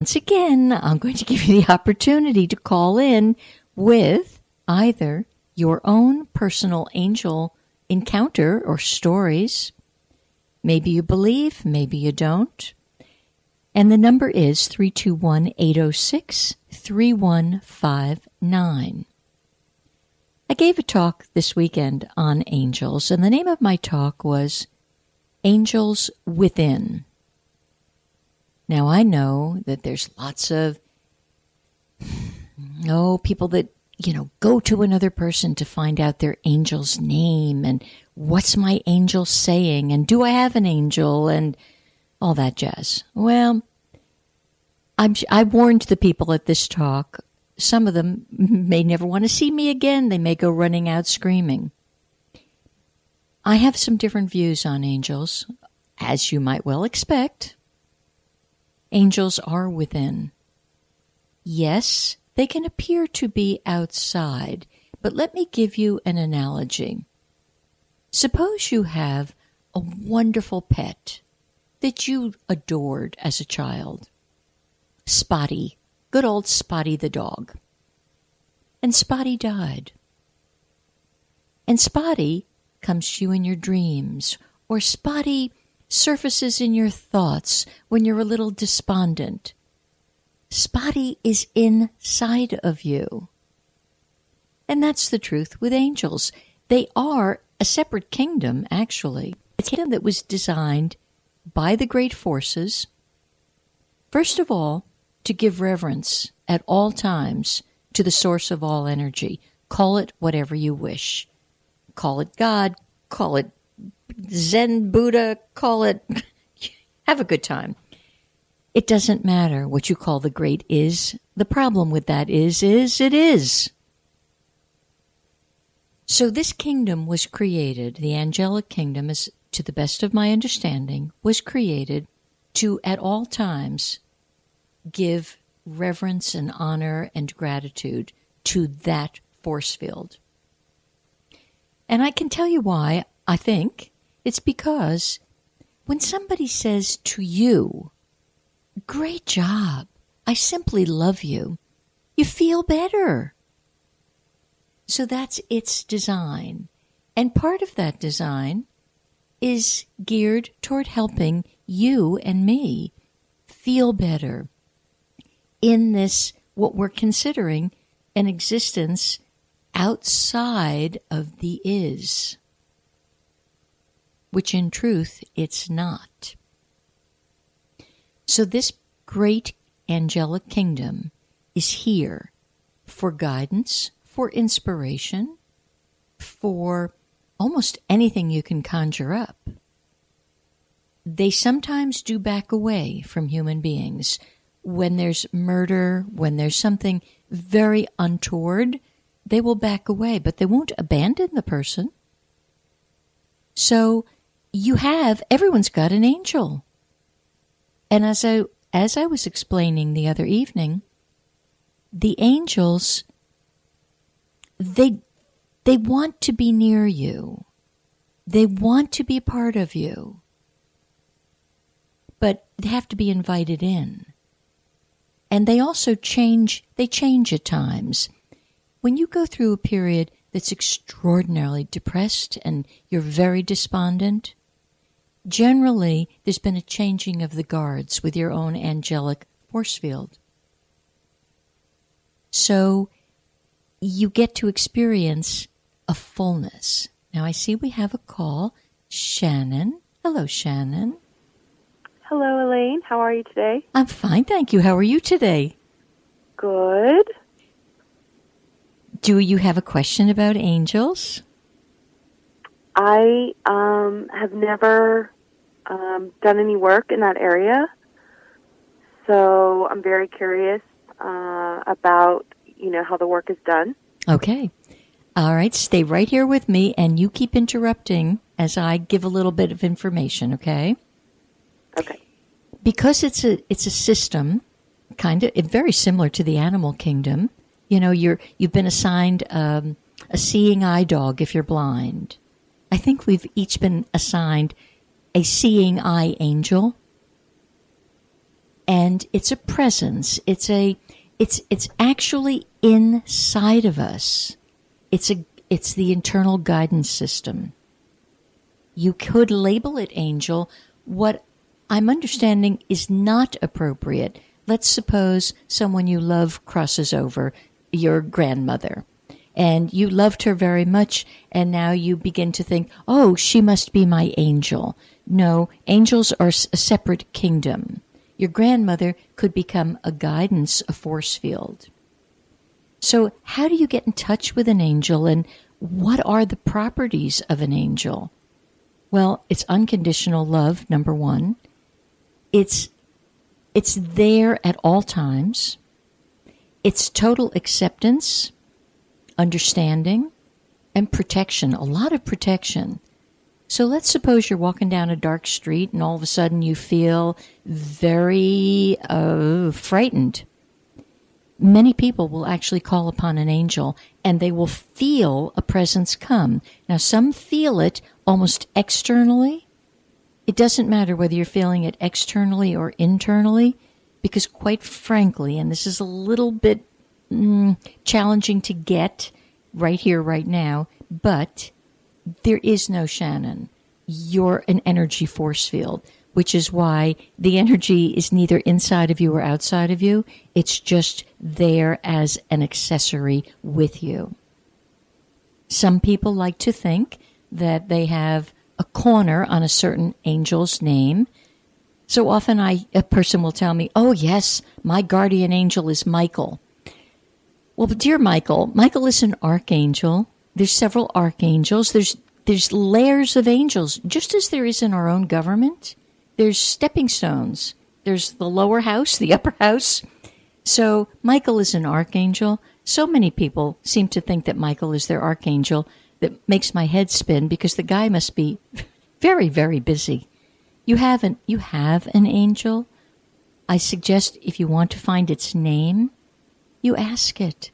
Once again, I'm going to give you the opportunity to call in with either your own personal angel encounter or stories. Maybe you believe, maybe you don't. And the number is 321-806-3159. I gave a talk this weekend on angels, and the name of my talk was Angels Within. Now, I know that there's lots of, people that, go to another person to find out their angel's name and what's my angel saying and do I have an angel and all that jazz. Well, I warned the people at this talk. Some of them may never want to see me again. They may go running out screaming. I have some different views on angels, as you might well expect. Angels are within. Yes, they can appear to be outside, but let me give you an analogy. Suppose you have a wonderful pet that you adored as a child. Spotty, good old Spotty the dog. And Spotty died. And Spotty comes to you in your dreams, or Spotty surfaces in your thoughts when you're a little despondent. Spotty is inside of you. And that's the truth with angels. They are a separate kingdom, actually. It's a kingdom that was designed by the great forces, first of all, to give reverence at all times to the source of all energy. Call it whatever you wish. Call it God, call it Zen Buddha, call it, have a good time. It doesn't matter what you call the great is. The problem with that is it is. So this kingdom was created, the angelic kingdom, is, to the best of my understanding, was created to, at all times, give reverence and honor and gratitude to that force field. And I can tell you why, I think. It's because when somebody says to you, great job, I simply love you, you feel better. So that's its design. And part of that design is geared toward helping you and me feel better in this, what we're considering an existence outside of the is, which in truth it's not. So this great angelic kingdom is here for guidance, for inspiration, for almost anything you can conjure up. They sometimes do back away from human beings. When there's murder, when there's something very untoward, they will back away, but they won't abandon the person. So everyone's got an angel. And as I was explaining the other evening, the angels, they want to be near you. They want to be a part of you. But they have to be invited in. And they also change at times. When you go through a period that's extraordinarily depressed and you're very despondent, generally there's been a changing of the guards with your own angelic force field. So you get to experience a fullness. Now I see we have a call. Shannon. Hello, Shannon. Hello, Elaine. How are you today? I'm fine, thank you. How are you today? Good. Do you have a question about angels? I have never done any work in that area, so I'm very curious about, how the work is done. Okay. All right, stay right here with me, and you keep interrupting as I give a little bit of information, okay? Okay. Because it's a system, kind of very similar to the animal kingdom. You've been assigned a seeing eye dog if you're blind. I think we've each been assigned a seeing eye angel. And it's a presence. It's actually inside of us. It's the internal guidance system. You could label it angel. What I'm understanding is not appropriate. Let's suppose someone you love crosses over, your grandmother, and you loved her very much, and now you begin to think, oh, she must be my angel. No, angels are a separate kingdom. Your grandmother could become a guidance, a force field. So how do you get in touch with an angel, and what are the properties of an angel? Well, it's unconditional love, number one. It's there at all times. It's total acceptance, understanding, and protection, a lot of protection. So let's suppose you're walking down a dark street and all of a sudden you feel very frightened. Many people will actually call upon an angel and they will feel a presence come. Now, some feel it almost externally. It doesn't matter whether you're feeling it externally or internally, because quite frankly, and this is a little bit challenging to get right here, right now, but there is no Shannon. You're an energy force field, which is why the energy is neither inside of you or outside of you. It's just there as an accessory with you. Some people like to think that they have a corner on a certain angel's name. So often a person will tell me, oh yes, my guardian angel is Michael. Well, but dear Michael is an archangel. There's several archangels. There's layers of angels, just as there is in our own government. There's stepping stones. There's the lower house, the upper house. So Michael is an archangel. So many people seem to think that Michael is their archangel. That makes my head spin, because the guy must be very, very busy. You have an angel. I suggest if you want to find its name, you ask it.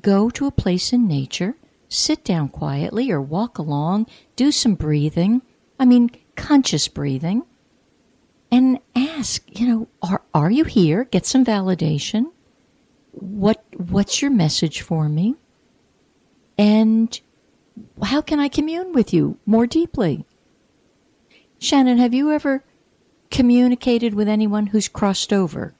Go to a place in nature, sit down quietly or walk along, do some breathing. Conscious breathing. And ask, are you here? Get some validation. What's your message for me? And how can I commune with you more deeply? Shannon, have you ever communicated with anyone who's crossed over?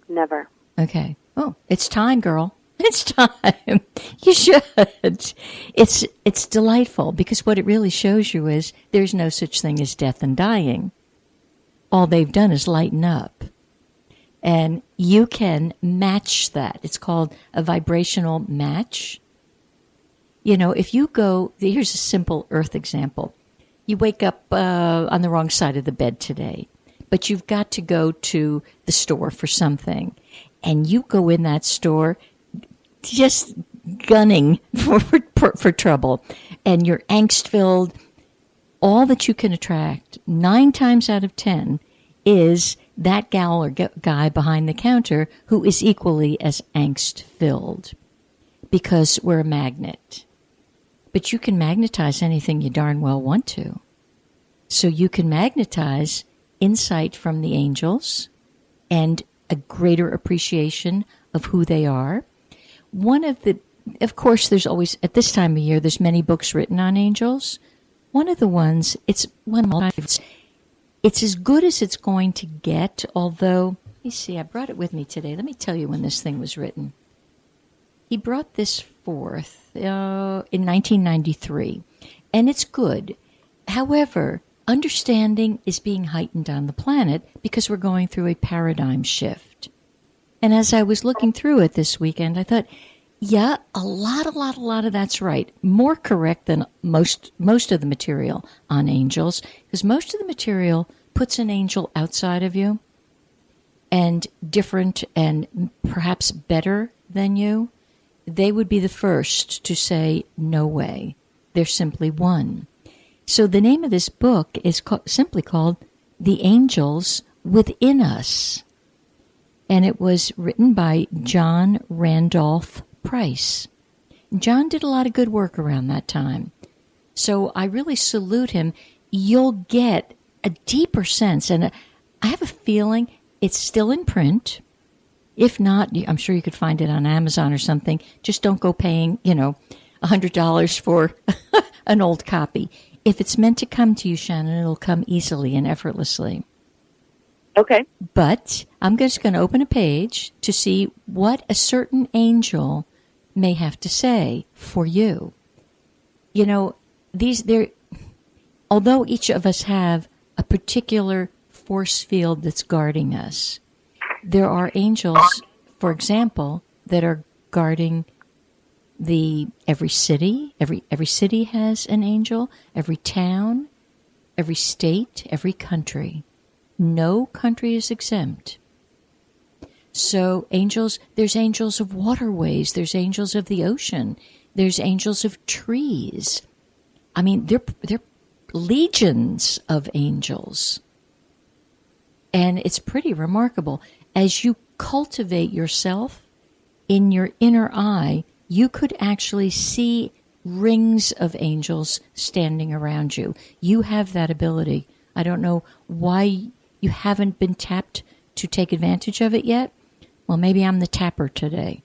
Never. Okay. Oh, it's time, girl. It's time. You should. It's delightful, because what it really shows you is there's no such thing as death and dying. All they've done is lighten up. And you can match that. It's called a vibrational match. If you go, here's a simple earth example. You wake up on the wrong side of the bed today, but you've got to go to the store for something. And you go in that store just gunning for trouble. And you're angst-filled. All that you can attract, 9 times out of 10, is that gal or guy behind the counter who is equally as angst-filled, because we're a magnet. But you can magnetize anything you darn well want to. So you can magnetize insight from the angels and a greater appreciation of who they are. Of course, there's always, at this time of year, there's many books written on angels. One of the ones, it's as good as it's going to get, although, let me see, I brought it with me today. Let me tell you when this thing was written. He brought this forth in 1993, and it's good. However, understanding is being heightened on the planet because we're going through a paradigm shift. And as I was looking through it this weekend, I thought, yeah, a lot of that's right. More correct than most of the material on angels, because most of the material puts an angel outside of you and different and perhaps better than you. They would be the first to say, no way. They're simply one. So the name of this book is simply called The Angels Within Us. And it was written by John Randolph Price. John did a lot of good work around that time. So I really salute him. You'll get a deeper sense. And I have a feeling It's still in print. If not, I'm sure you could find it on Amazon or something. Just don't go paying, $100 for an old copy. If it's meant to come to you, Shannon, it'll come easily and effortlessly. Okay. But I'm just going to open a page to see what a certain angel may have to say for you. Although each of us have a particular force field that's guarding us, there are angels, for example, that are guarding every city. Every city has an angel. Every town, every state, every country. No country is exempt. So there's angels of waterways. There's angels of the ocean. There's angels of trees. I mean, they're legions of angels. And it's pretty remarkable. As you cultivate yourself in your inner eye, you could actually see rings of angels standing around you. You have that ability. I don't know why you haven't been tapped to take advantage of it yet. Well, maybe I'm the tapper today.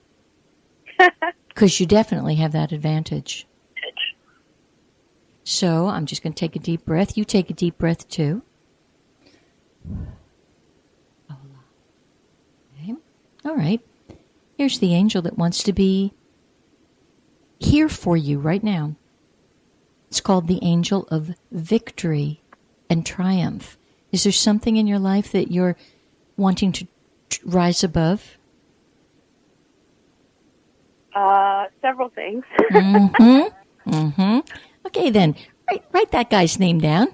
Because you definitely have that advantage. So I'm just going to take a deep breath. You take a deep breath too. Okay. All right. Here's the angel that wants to be here for you right now. It's called the angel of victory and triumph. Is there something in your life that you're wanting to rise above? Several things. Okay, then write that guy's name down.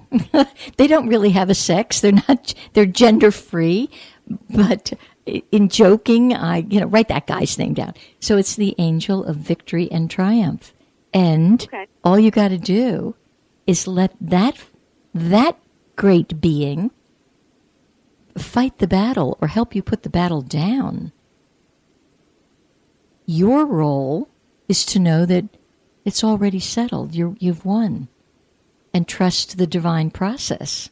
They don't really have a sex. They're gender free, but in joking, write that guy's name down. So it's the angel of victory and triumph. And all you got to do is let that great being fight the battle or help you put the battle down. Your role is to know that it's already settled. You've won. And trust the divine process.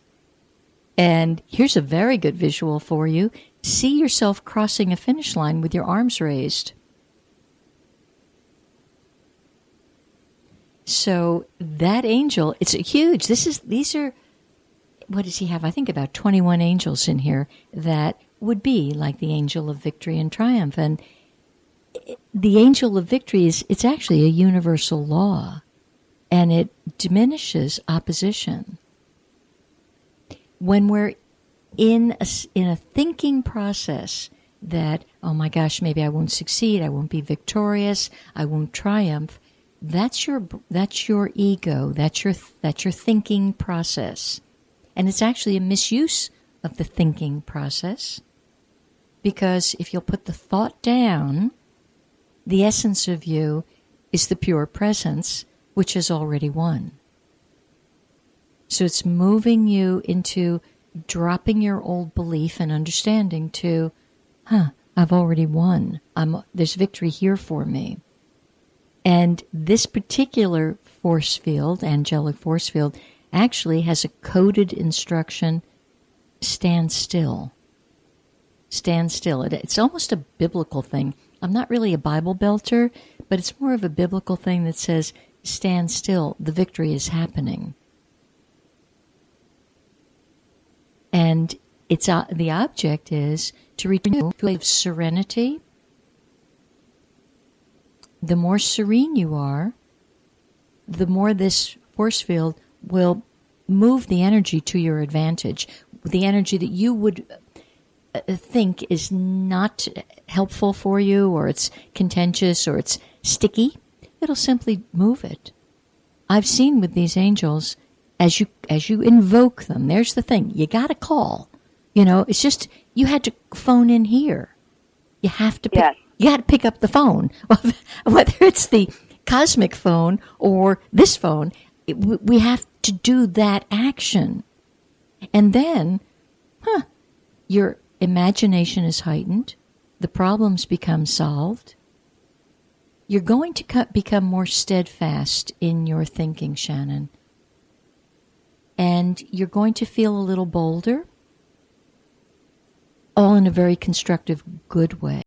And here's a very good visual for you. See yourself crossing a finish line with your arms raised. So that angel, it's huge. These are, what does he have? I think about 21 angels in here that would be like the angel of victory and triumph. And the angel of victory it's actually a universal law, and it diminishes opposition. When we're in a thinking process that, oh my gosh, maybe I won't succeed, I won't be victorious, I won't triumph, that's your ego, that's your thinking process. And it's actually a misuse of the thinking process, because if you'll put the thought down, the essence of you is the pure presence, which has already won. So it's moving you into dropping your old belief and understanding to, I've already won. There's victory here for me. And this particular force field, angelic force field, actually has a coded instruction, stand still. Stand still. It's almost a biblical thing. I'm not really a Bible belter, but it's more of a biblical thing that says, stand still, the victory is happening. And the object is to return to a place of serenity. The more serene you are, the more this force field will move the energy to your advantage. The energy that you would think is not helpful for you, or it's contentious, or it's sticky, it'll simply move it. I've seen with these angels, as you invoke them, there's the thing, you got to call. It's just, you had to phone in here. You have to you got to pick up the phone. Whether it's the cosmic phone or this phone, we have to do that action. And then, your imagination is heightened. The problems become solved. You're going to become more steadfast in your thinking, Shannon. And you're going to feel a little bolder. all in a very constructive, good way.